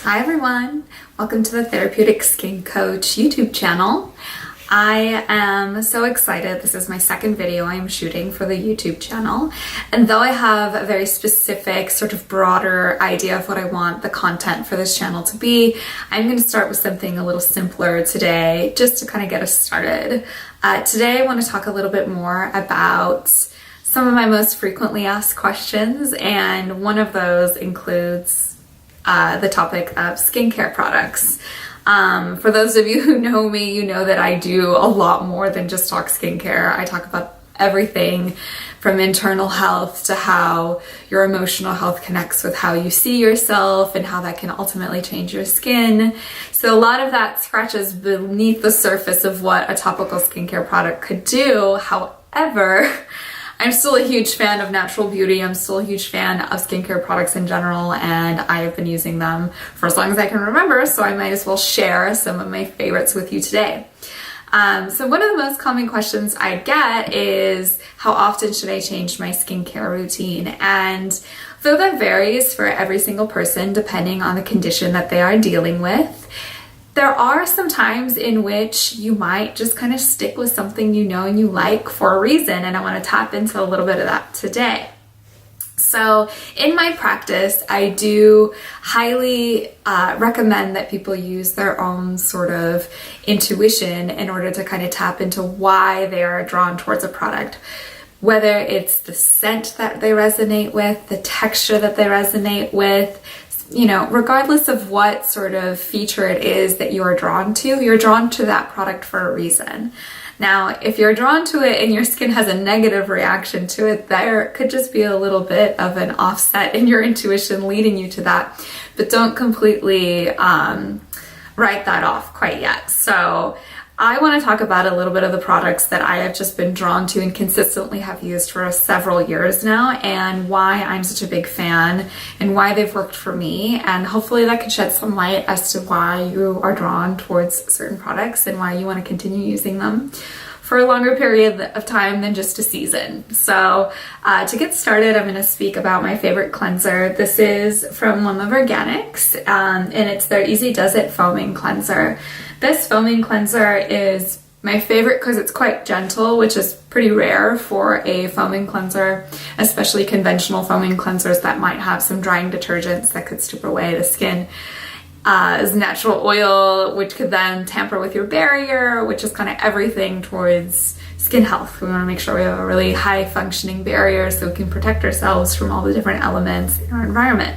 Hi everyone, welcome to the Therapeutic Skin Coach YouTube channel. I am so excited. This is my second video I'm shooting for the YouTube channel. And though I have a very specific, sort of broader idea of what I want the content for this channel to be, I'm going to start with something a little simpler today, just to kind of get us started. Today I want to talk a little bit more about some of my most frequently asked questions, and one of those includes the topic of skincare products. For those of you who know me, you know that I do a lot more than just talk skincare. I talk about everything from internal health to how your emotional health connects with how you see yourself and how that can ultimately change your skin. So a lot of that scratches beneath the surface of what a topical skincare product could do. However, I'm still a huge fan of natural beauty. I'm still a huge fan of skincare products in general, and I have been using them for as long as I can remember, so I might as well share some of my favorites with you today. So one of the most common questions I get is, how often should I change my skincare routine? And though that varies for every single person depending on the condition that they are dealing with, there are some times in which you might just kind of stick with something you know and you like for a reason, and I want to tap into a little bit of that today. So in my practice, I do highly recommend that people use their own sort of intuition in order to kind of tap into why they are drawn towards a product. Whether it's the scent that they resonate with, the texture that they resonate with, you know, regardless of what sort of feature it is that you're drawn to that product for a reason. Now, if you're drawn to it and your skin has a negative reaction to it, there could just be a little bit of an offset in your intuition leading you to that, but don't completely write that off quite yet. So I want to talk about a little bit of the products that I have just been drawn to and consistently have used for several years now, and why I'm such a big fan and why they've worked for me. And hopefully that could shed some light as to why you are drawn towards certain products and why you want to continue using them for a longer period of time than just a season. So to get started, I'm going to speak about my favorite cleanser. This is from Loma Organics, and it's their Easy Does It Foaming Cleanser. This foaming cleanser is my favorite because it's quite gentle, which is pretty rare for a foaming cleanser, especially conventional foaming cleansers that might have some drying detergents that could strip away the skin. Is natural oil, which could then tamper with your barrier, which is kind of everything towards skin health. We want to make sure we have a really high functioning barrier so we can protect ourselves from all the different elements in our environment.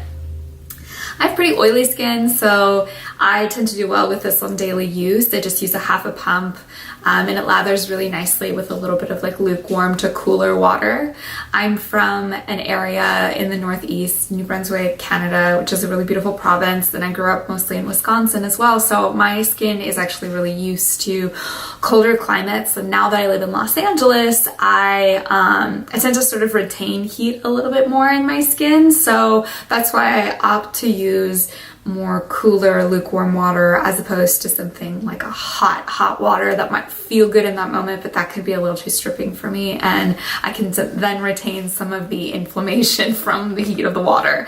I have pretty oily skin, so I tend to do well with this on daily use. I just use a half a pump, and it lathers really nicely with a little bit of like lukewarm to cooler water. I'm from an area in the Northeast, New Brunswick, Canada, which is a really beautiful province, and I grew up mostly in Wisconsin as well, so my skin is actually really used to colder climates. And now that I live in Los Angeles, I tend to sort of retain heat a little bit more in my skin, so that's why I opt to use more cooler, lukewarm water as opposed to something like a hot water that might feel good in that moment, but that could be a little too stripping for me, and I can then retain some of the inflammation from the heat of the water.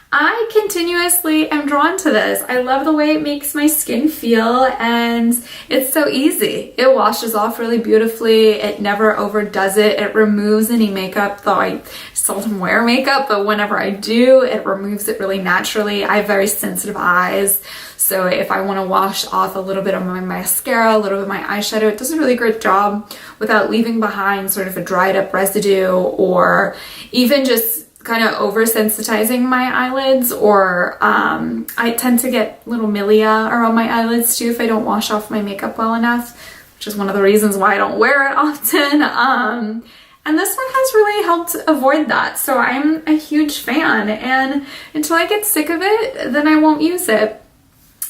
I continuously am drawn to this. I love the way it makes my skin feel, and it's so easy. It washes off really beautifully. It never overdoes it. It removes any makeup, though I seldom wear makeup, but whenever I do, it removes it really naturally. I have very sensitive eyes, so if I want to wash off a little bit of my mascara, a little bit of my eyeshadow, it does a really great job without leaving behind sort of a dried up residue, or even just kind of oversensitizing my eyelids, or I tend to get little milia around my eyelids too if I don't wash off my makeup well enough, which is one of the reasons why I don't wear it often. And this one has really helped avoid that, so I'm a huge fan, and until I get sick of it, then I won't use it.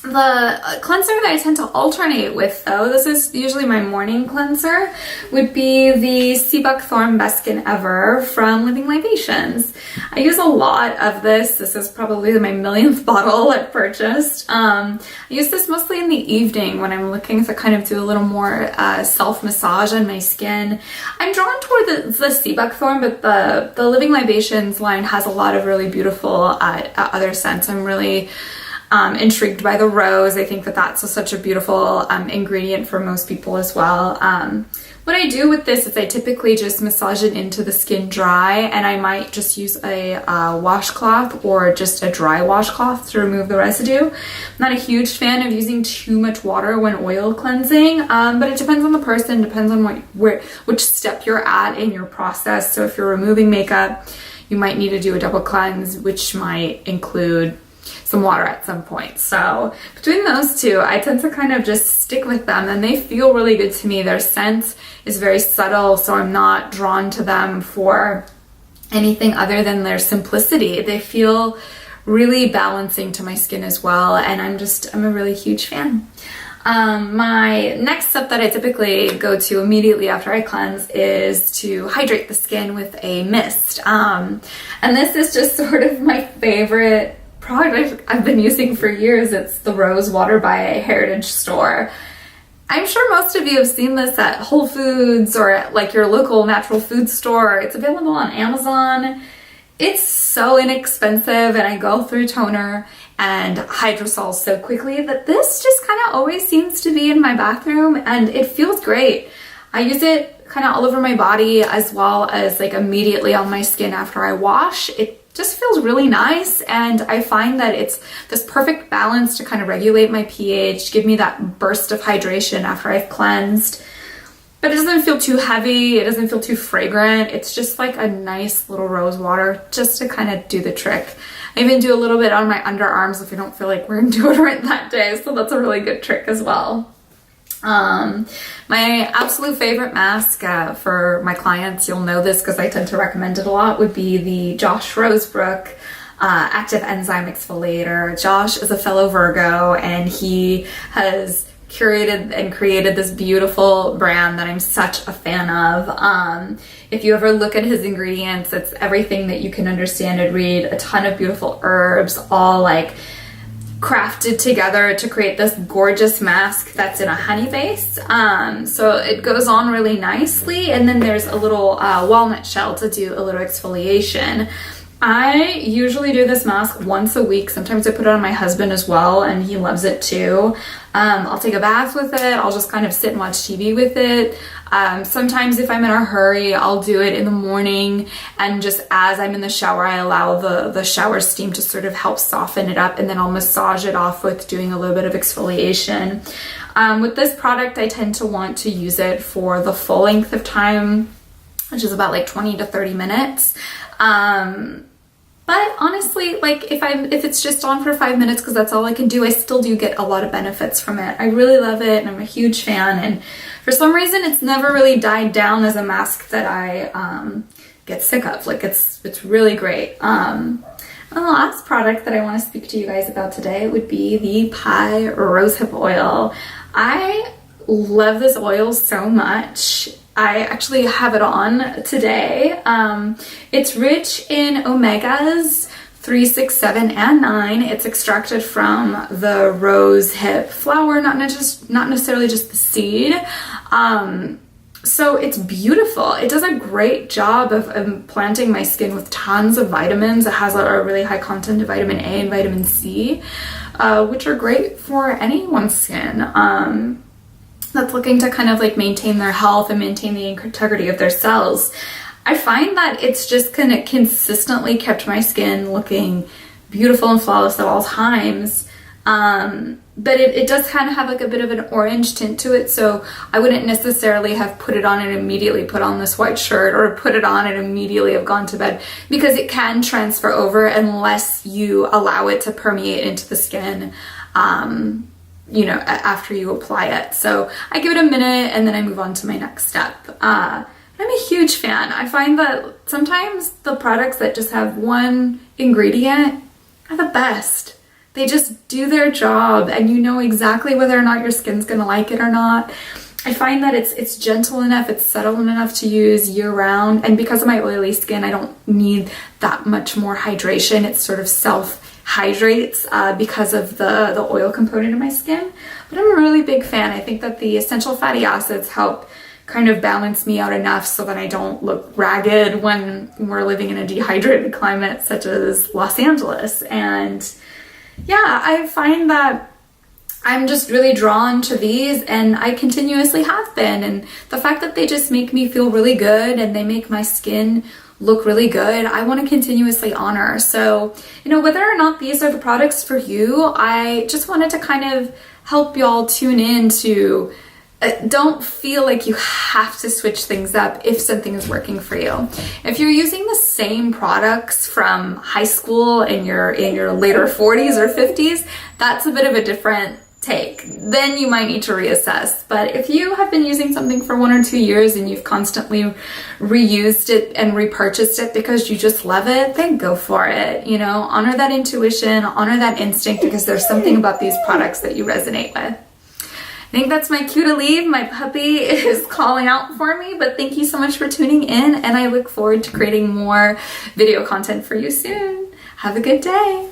The cleanser that I tend to alternate with, though, this is usually my morning cleanser, would be the Sea Buckthorn Best Skin Ever from Living Libations. I use a lot of this. This is probably my millionth bottle I've purchased. I use this mostly in the evening when I'm looking to kind of do a little more self-massage on my skin. I'm drawn toward the Sea Buckthorn, but the Living Libations line has a lot of really beautiful other scents. I'm really intrigued by the rose. I think that that's such a beautiful ingredient for most people as well. What I do with this is I typically just massage it into the skin dry, and I might just use a washcloth or just a dry washcloth to remove the residue. I'm not a huge fan of using too much water when oil cleansing, but it depends on the person, depends on which step you're at in your process. So if you're removing makeup, you might need to do a double cleanse, which might include some water at some point. So between those two, I tend to kind of just stick with them, and they feel really good to me. Their scent is very subtle, so I'm not drawn to them for anything other than their simplicity. They feel really balancing to my skin as well, and I'm a really huge fan. My next step that I typically go to immediately after I cleanse is to hydrate the skin with a mist. And this is just sort of my favorite product I've been using for years. It's the Rose Water by Heritage Store. I'm sure most of you have seen this at Whole Foods or at like your local natural food store. It's available on Amazon. It's so inexpensive, and I go through toner and hydrosol so quickly that this just kind of always seems to be in my bathroom, and it feels great. I use it kind of all over my body as well as like immediately on my skin after I wash. It just feels really nice, and I find that it's this perfect balance to kind of regulate my pH, give me that burst of hydration after I've cleansed. But it doesn't feel too heavy, it doesn't feel too fragrant. It's just like a nice little rose water just to kind of do the trick. I even do a little bit on my underarms if I don't feel like wearing deodorant that day, so that's a really good trick as well. My absolute favorite mask for my clients, you'll know this because I tend to recommend it a lot, would be the Josh Rosebrook Active Enzyme Exfoliator. Josh is a fellow Virgo, and he has curated and created this beautiful brand that I'm such a fan of. If you ever look at his ingredients, it's everything that you can understand and read. A ton of beautiful herbs, all like crafted together to create this gorgeous mask that's in a honey base. So it goes on really nicely, and then there's a little walnut shell to do a little exfoliation. I usually do this mask once a week. Sometimes I put it on my husband as well, and he loves it too. I'll take a bath with it. I'll just kind of sit and watch TV with it. Sometimes if I'm in a hurry, I'll do it in the morning, and just as I'm in the shower, I allow the shower steam to sort of help soften it up, and then I'll massage it off with doing a little bit of exfoliation. With this product, I tend to want to use it for the full length of time, which is about like 20 to 30 minutes. But honestly, like if it's just on for 5 minutes because that's all I can do, I still do get a lot of benefits from it. I really love it, and I'm a huge fan, and for some reason it's never really died down as a mask that I get sick of. Like it's really great. And the last product that I want to speak to you guys about today would be the Pai Rosehip Oil. I love this oil so much. I actually have it on today. It's rich in omegas 3, 6, 7, and 9. It's extracted from the rose hip flower, not necessarily just the seed. So it's beautiful. It does a great job of implanting my skin with tons of vitamins. It has a really high content of vitamin A and vitamin C, which are great for anyone's skin that's looking to kind of like maintain their health and maintain the integrity of their cells. I find that it's just kind of consistently kept my skin looking beautiful and flawless at all times. But it does kind of have like a bit of an orange tint to it, so I wouldn't necessarily have put it on and immediately put on this white shirt, or put it on and immediately have gone to bed, because it can transfer over unless you allow it to permeate into the skin, you know, after you apply it. So I give it a minute and then I move on to my next step. I'm a huge fan. I find that sometimes the products that just have one ingredient are the best. they just do their job, and you know exactly whether or not your skin's gonna like it or not. I find that it's gentle enough, it's subtle enough to use year round, and because of my oily skin, I don't need that much more hydration. It sort of self-hydrates because of the oil component of my skin. But I'm a really big fan. I think that the essential fatty acids help kind of balance me out enough so that I don't look ragged when we're living in a dehydrated climate such as Los Angeles. And yeah, I find that I'm just really drawn to these, and I continuously have been. And the fact that they just make me feel really good and they make my skin look really good, I want to continuously honor. So, you know, whether or not these are the products for you, I just wanted to kind of help y'all tune in to don't feel like you have to switch things up if something is working for you. If you're using the same products from high school in your later 40s or 50s, that's a bit of a different take. Then you might need to reassess. But if you have been using something for 1 or 2 years and you've constantly reused it and repurchased it because you just love it, then go for it. You know, honor that intuition, honor that instinct, because there's something about these products that you resonate with. I think that's my cue to leave. My puppy is calling out for me, but thank you so much for tuning in, and I look forward to creating more video content for you soon. Have a good day.